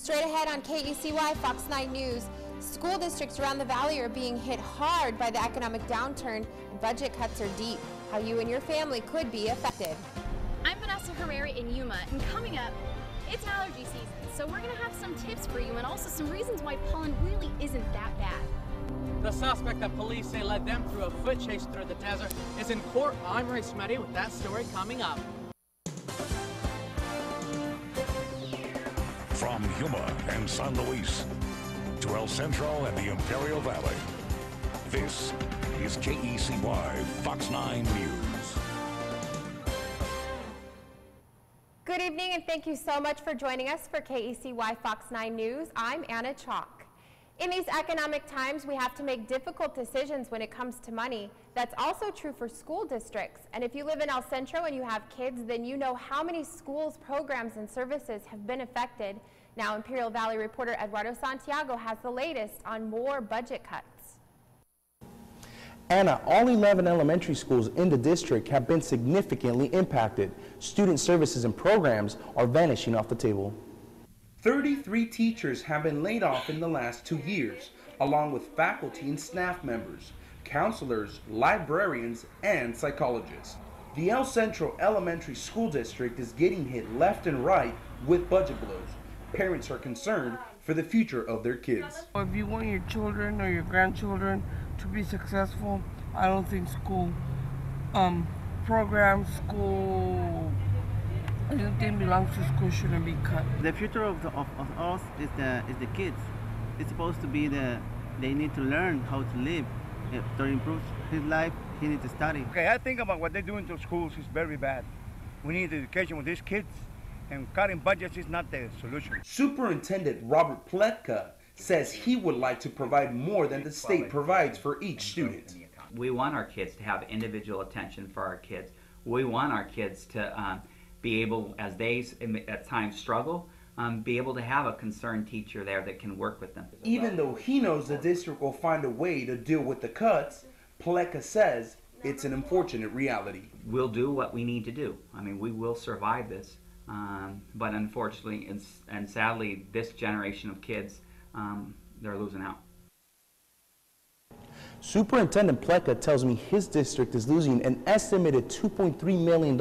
Straight ahead on KECY Fox 9 News, school districts around the valley are being hit hard by the economic downturn and budget cuts are deep. How you and your family could be affected. I'm Vanessa Herrera in Yuma, and coming up, it's allergy season, so we're going to have some tips for you and also some reasons why pollen really isn't that bad. The suspect that police say led them through a foot chase through the desert is in court. I'm Ray Smetty with that story coming up. From Yuma and San Luis to El Centro and the Imperial Valley, this is KECY Fox 9 News. Good evening and thank you so much for joining us for KECY Fox 9 News. I'm Anna Chalk. In these economic times, we have to make difficult decisions when it comes to money. That's also true for school districts. And if you live in El Centro and you have kids, then you know how many schools, programs, and services have been affected. Now, Imperial Valley reporter Eduardo Santiago has the latest on more budget cuts. Anna, all 11 elementary schools in the district have been significantly impacted. Student services and programs are vanishing off the table. 33 teachers have been laid off in the last 2 years, along with faculty and staff members, counselors, librarians, and psychologists. The El Centro Elementary School District is getting hit left and right with budget blows. Parents are concerned for the future of their kids. If you want your children or your grandchildren to be successful, I don't think school programs, anything belongs to school shouldn't be cut. The future of us is the kids. It's supposed to be they need to learn how to live. If to improve his life, he needs to study. Okay, I think about what they're doing to schools is very bad. We need education with these kids, and cutting budgets is not the solution. Superintendent Robert Pletka says he would like to provide more than the state provides for each student. We want our kids to have individual attention for our kids. We want our kids to be able, as they at times struggle, be able to have a concerned teacher there that can work with them. Even though he knows the district will find a way to deal with the cuts, Pletka says it's an unfortunate reality. We'll do what we need to do. I mean, we will survive this, but unfortunately and sadly, this generation of kids, they're losing out. Superintendent Pletka tells me his district is losing an estimated $2.3 million,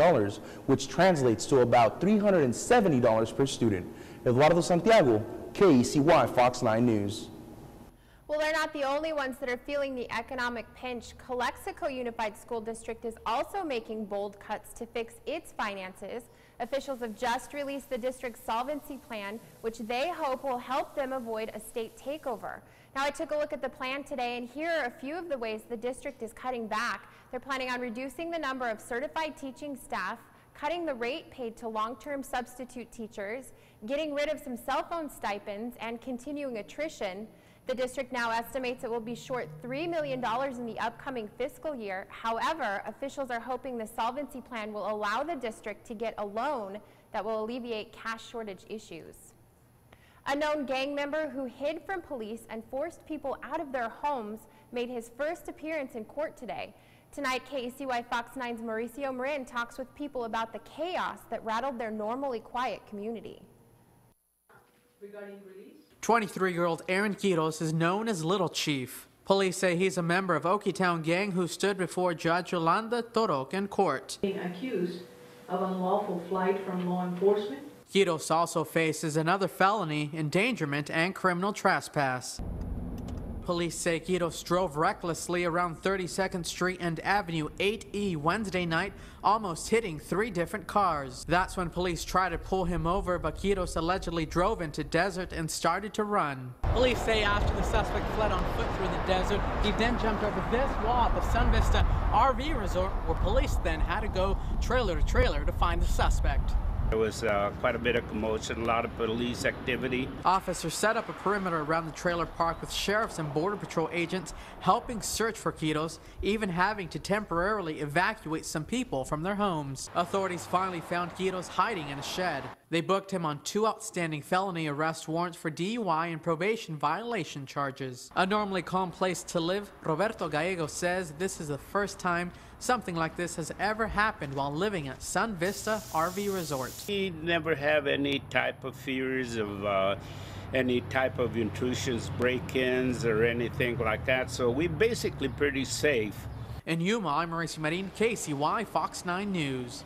which translates to about $370 per student. Eduardo Santiago, KECY Fox 9 News. Well, they're not the only ones that are feeling the economic pinch. Calexico Unified School District is also making bold cuts to fix its finances. Officials have just released the district's solvency plan, which they hope will help them avoid a state takeover. Now, I took a look at the plan today, and here are a few of the ways the district is cutting back. They're planning on reducing the number of certified teaching staff, cutting the rate paid to long-term substitute teachers, getting rid of some cell phone stipends, and continuing attrition. The district now estimates it will be short $3 million in the upcoming fiscal year. However, officials are hoping the solvency plan will allow the district to get a loan that will alleviate cash shortage issues. A known gang member who hid from police and forced people out of their homes made his first appearance in court today. Tonight, KECY Fox 9's Mauricio Marin talks with people about the chaos that rattled their normally quiet community. Regarding release? 23-year-old Aaron Quiros is known as Little Chief. Police say he's a member of Okietown gang who stood before Judge Yolanda Torok in court. Being accused of unlawful flight from law enforcement. Quiros also faces another felony, endangerment, and criminal trespass. Police say Quiros drove recklessly around 32nd Street and Avenue 8E Wednesday night, almost hitting 3 different cars. That's when police tried to pull him over, but Quiros allegedly drove into desert and started to run. Police say after the suspect fled on foot through the desert, he then jumped over this wall at the Sun Vista RV Resort, where police then had to go trailer to trailer to find the suspect. There was quite a bit of commotion, a lot of police activity. Officers set up a perimeter around the trailer park with sheriffs and Border Patrol agents helping search for Quiros, even having to temporarily evacuate some people from their homes. Authorities finally found Quiros hiding in a shed. They booked him on 2 outstanding felony arrest warrants for DUI and probation violation charges. A normally calm place to live, Roberto Gallego says this is the first time something like this has ever happened while living at Sun Vista RV Resort. We never have any type of fears of any type of intrusions, break-ins, or anything like that. So we're basically pretty safe. In Yuma, I'm Mauricio Marin, KCY Fox 9 News.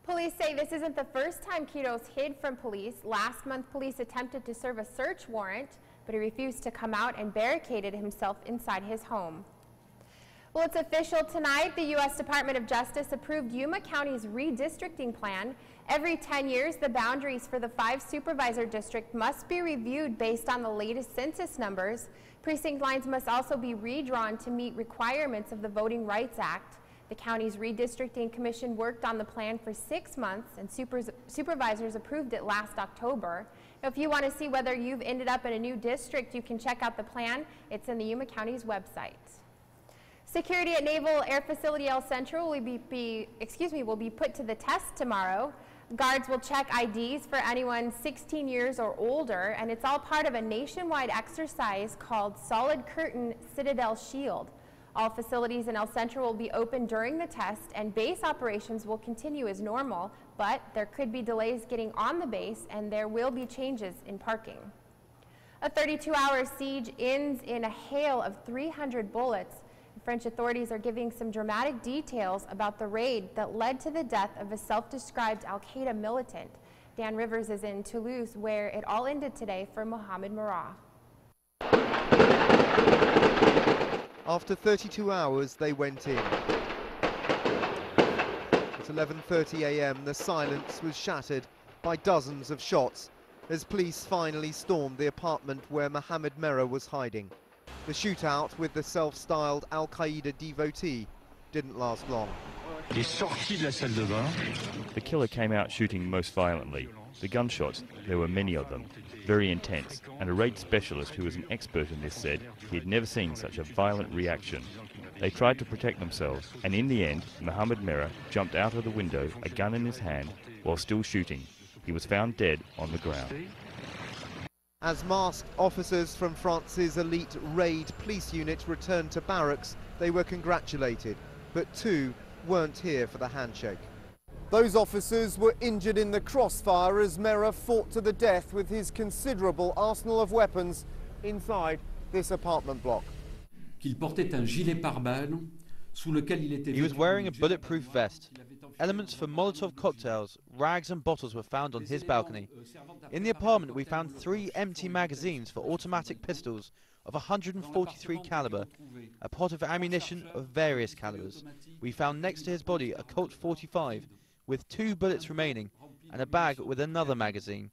Police say this isn't the first time Quiros hid from police. Last month, police attempted to serve a search warrant, but he refused to come out and barricaded himself inside his home. Well, it's official tonight. The U.S. Department of Justice approved Yuma County's redistricting plan. Every 10 years, the boundaries for the 5 supervisor district must be reviewed based on the latest census numbers. Precinct lines must also be redrawn to meet requirements of the Voting Rights Act. The county's redistricting commission worked on the plan for 6 months, and supervisors approved it last October. Now, if you want to see whether you've ended up in a new district, you can check out the plan. It's in the Yuma County's website. Security at Naval Air Facility El Centro will be put to the test tomorrow. Guards will check IDs for anyone 16 years or older, and it's all part of a nationwide exercise called Solid Curtain Citadel Shield. All facilities in El Centro will be open during the test, and base operations will continue as normal, but there could be delays getting on the base, and there will be changes in parking. A 32-hour siege ends in a hail of 300 bullets. French authorities are giving some dramatic details about the raid that led to the death of a self-described Al-Qaeda militant. Dan Rivers is in Toulouse, where it all ended today for Mohamed Merah. After 32 hours, they went in. At 11:30 a.m., the silence was shattered by dozens of shots as police finally stormed the apartment where Mohamed Merah was hiding. The shootout with the self-styled Al-Qaeda devotee didn't last long. The killer came out shooting most violently. The gunshots, there were many of them, very intense, and a raid specialist who was an expert in this said he had never seen such a violent reaction. They tried to protect themselves, and in the end, Mohamed Merah jumped out of the window, a gun in his hand, while still shooting. He was found dead on the ground. As masked officers from France's elite raid police unit returned to barracks, they were congratulated, but 2 weren't here for the handshake. Those officers were injured in the crossfire as Merah fought to the death with his considerable arsenal of weapons inside this apartment block. He was wearing a bulletproof vest. Elements for Molotov cocktails, rags and bottles were found on his balcony. In the apartment we found 3 empty magazines for automatic pistols of 143 caliber, a pot of ammunition of various calibers. We found next to his body a Colt 45 with 2 bullets remaining and a bag with another magazine.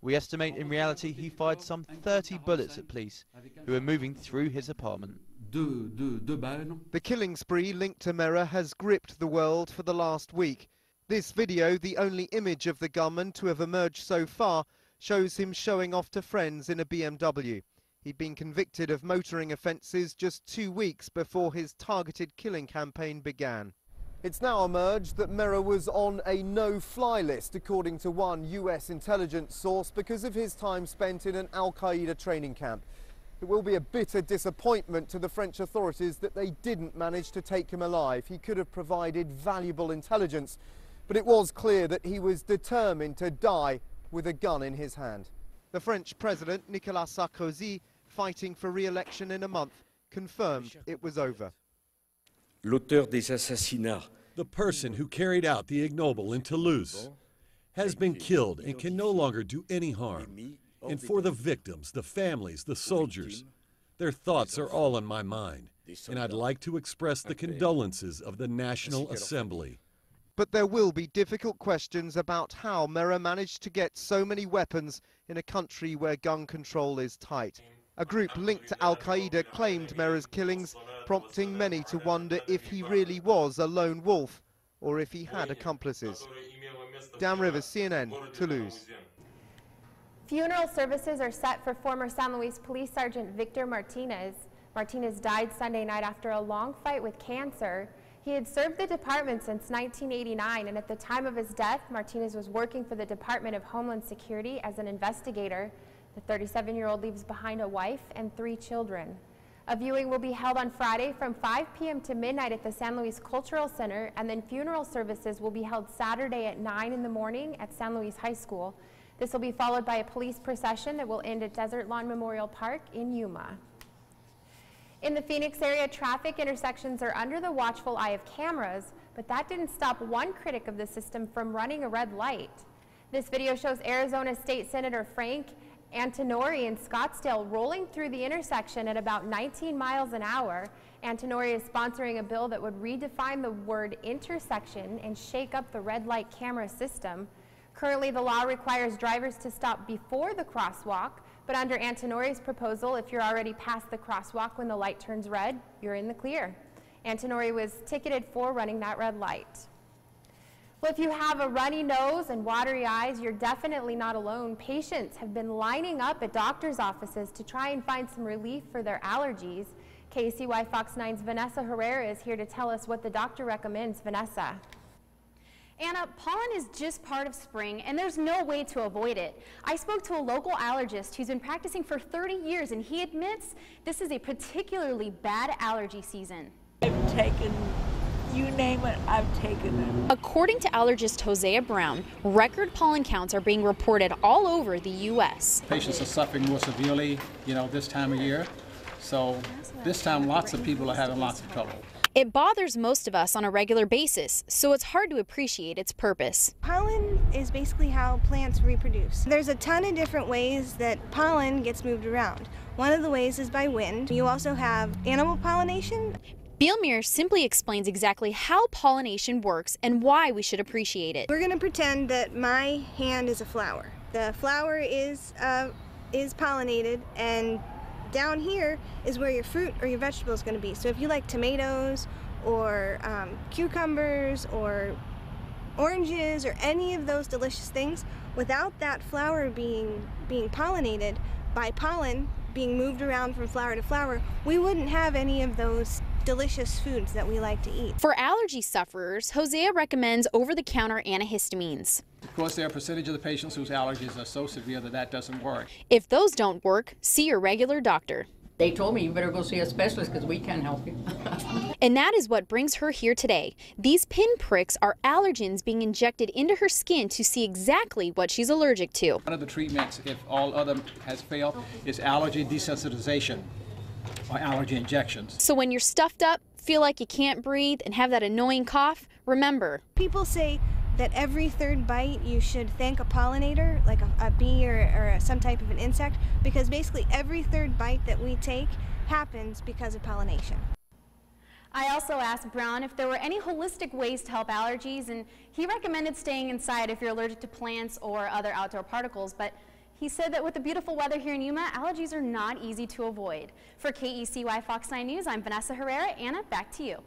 We estimate in reality he fired some 30 bullets at police who were moving through his apartment. The killing spree linked to Merah has gripped the world for the last week. This video, the only image of the gunman to have emerged so far, shows him showing off to friends in a BMW. He'd been convicted of motoring offences just 2 weeks before his targeted killing campaign began. It's now emerged that Merah was on a no-fly list, according to one US intelligence source, because of his time spent in an Al-Qaeda training camp. It will be a bitter disappointment to the French authorities that they didn't manage to take him alive. He could have provided valuable intelligence, but it was clear that he was determined to die with a gun in his hand. The French President, Nicolas Sarkozy, fighting for re-election in a month, confirmed it was over. The person who carried out the ignoble in Toulouse has been killed and can no longer do any harm. And for the victims, the families, the soldiers, their thoughts are all on my mind. And I'd like to express the condolences of the National Assembly. But there will be difficult questions about how Merah managed to get so many weapons in a country where gun control is tight. A group linked to Al-Qaeda claimed Merah's killings, prompting many to wonder if he really was a lone wolf or if he had accomplices. Dan Rivers, CNN, Toulouse. Funeral services are set for former San Luis Police Sergeant Victor Martinez. Martinez died Sunday night after a long fight with cancer. He had served the department since 1989, and at the time of his death, Martinez was working for the Department of Homeland Security as an investigator. The 37-year-old leaves behind a wife and 3 children. A viewing will be held on Friday from 5 p.m. to midnight at the San Luis Cultural Center, and then funeral services will be held Saturday at 9 in the morning at San Luis High School. This will be followed by a police procession that will end at Desert Lawn Memorial Park in Yuma. In the Phoenix area, traffic intersections are under the watchful eye of cameras, but that didn't stop one critic of the system from running a red light. This video shows Arizona State Senator Frank Antonori in Scottsdale rolling through the intersection at about 19 miles an hour. Antonori is sponsoring a bill that would redefine the word intersection and shake up the red light camera system. Currently, the law requires drivers to stop before the crosswalk, but under Antonori's proposal, if you're already past the crosswalk when the light turns red, you're in the clear. Antonori was ticketed for running that red light. Well, if you have a runny nose and watery eyes, you're definitely not alone. Patients have been lining up at doctors' offices to try and find some relief for their allergies. KCY Fox 9's Vanessa Herrera is here to tell us what the doctor recommends. Vanessa. Anna, pollen is just part of spring, and there's no way to avoid it. I spoke to a local allergist who's been practicing for 30 years, and he admits this is a particularly bad allergy season. I've taken, you name it, I've taken it. According to allergist Hosea Brown, record pollen counts are being reported all over the U.S. Patients are suffering more severely, this time of year. So this time, lots of people are having lots of trouble. It bothers most of us on a regular basis, so it's hard to appreciate its purpose. Pollen is basically how plants reproduce. There's a ton of different ways that pollen gets moved around. One of the ways is by wind. You also have animal pollination. Bielmir simply explains exactly how pollination works and why we should appreciate it. We're going to pretend that my hand is a flower. The flower is pollinated, and down here is where your fruit or your vegetable is going to be. So if you like tomatoes or cucumbers or oranges or any of those delicious things, without that flower being pollinated by pollen being moved around from flower to flower, we wouldn't have any of those delicious foods that we like to eat. For allergy sufferers, Hosea recommends over-the-counter antihistamines. Of course, there are a percentage of the patients whose allergies are so severe that doesn't work. If those don't work, see your regular doctor. They told me you better go see a specialist because we can't help you. And that is what brings her here today. These pinpricks are allergens being injected into her skin to see exactly what she's allergic to. One of the treatments, if all other has failed, is allergy desensitization or allergy injections. So when you're stuffed up, feel like you can't breathe, and have that annoying cough, remember. People say that every third bite you should thank a pollinator, like a bee or some type of an insect, because basically every third bite that we take happens because of pollination. I also asked Brown if there were any holistic ways to help allergies, and he recommended staying inside if you're allergic to plants or other outdoor particles, but he said that with the beautiful weather here in Yuma, allergies are not easy to avoid. For KECY Fox 9 News, I'm Vanessa Herrera. Anna, back to you.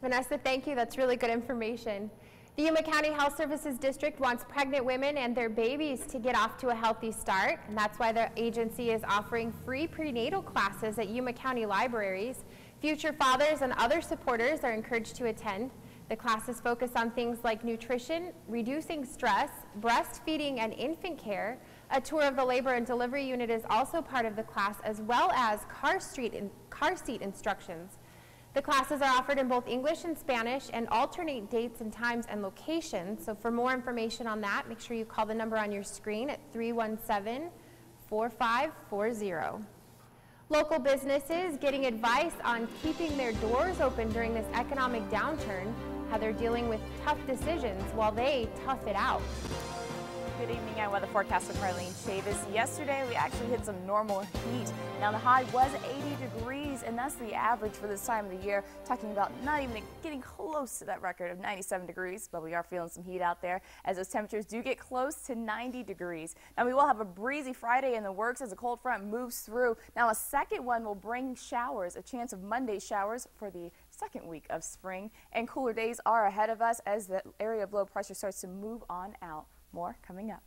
Vanessa, thank you. That's really good information. The Yuma County Health Services District wants pregnant women and their babies to get off to a healthy start, and that's why the agency is offering free prenatal classes at Yuma County libraries. Future fathers and other supporters are encouraged to attend. The classes focus on things like nutrition, reducing stress, breastfeeding, and infant care. A tour of the labor and delivery unit is also part of the class, as well as car seat instructions. The classes are offered in both English and Spanish and alternate dates and times and locations. So for more information on that, make sure you call the number on your screen at 317-4540. Local businesses getting advice on keeping their doors open during this economic downturn, how they're dealing with tough decisions while they tough it out. Good evening, I'm weather forecaster Carlene Chavis. Yesterday we actually hit some normal heat. Now the high was 80 degrees, and that's the average for this time of the year. Talking about not even getting close to that record of 97 degrees, but we are feeling some heat out there as those temperatures do get close to 90 degrees. Now we will have a breezy Friday in the works as a cold front moves through. Now a second one will bring showers, a chance of Monday showers for the second week of spring, and cooler days are ahead of us as the area of low pressure starts to move on out. More coming up.